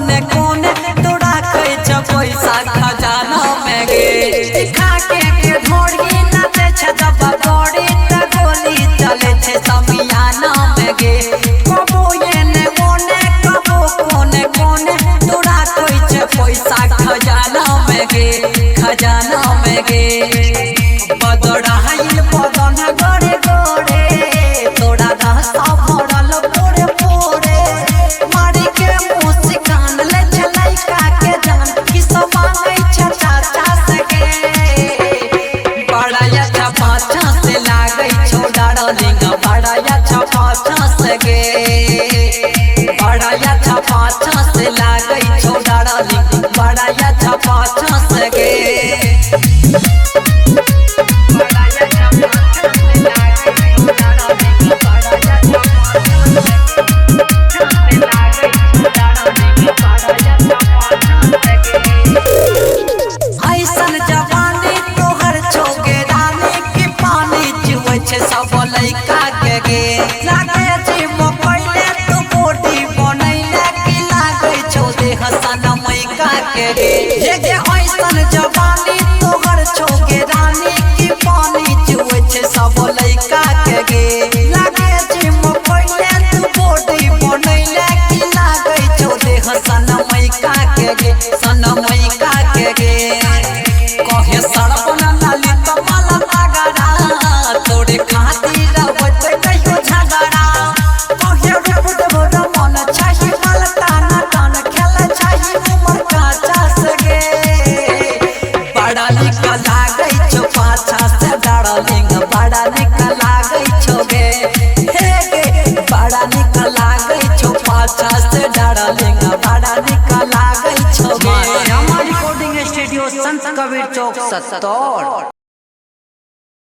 कोने कोने तोड़ा कैच पैसा खजाना में गे दिखा के ढोड़ी नाचे छ दबा गोड़ी त गोली चले छे समियाना में गे कबो एने ओने कबो कोने कोने तोड़ा कैच पैसा खजाना में गे बदड़ाइल बदन गोरे गोरे तोड़ा रास्ता भरल पोरे पोरे मारी के मुस्कान ले लइका के जान कि सब मांगै छ चाचा से गे बड़ा अच्छा पाछा से लागै छो डार्लिंग बड़ा अच्छा पाछा से गे बड़ा अच्छा पाछा से लागै छो डार्लिंग बड़ा अच्छा पाछा से गे सब लइका के गे लागे जिम पहिले तू बॉडी बनैले कि लागे छौ देह सनमैका के गे हे गे ऐसन जवानी तोहर छौ गे रानी की पानी चुए छे सब लइका के गे लागे जिम पहिले तू बॉडी बनैले कि लागे छौ देह सनमैका के गे कहे सरपना नाली तमाला तागरा तोरे खातिर होते कहियो झगड़ा कहे रूप देबो मन चाही मलताना तान खेल चाही उमर काचा से गे बड़ा निक लागै छो पाछा से डार्लिंग बड़ा निक लागै छो गे हे गे बड़ा निक लागै छो पाछा से डार्लिंग बड़ा निक लागै छो गे हमारी रिकॉर्डिंग स्टूडियो संत कबीर चौक 70।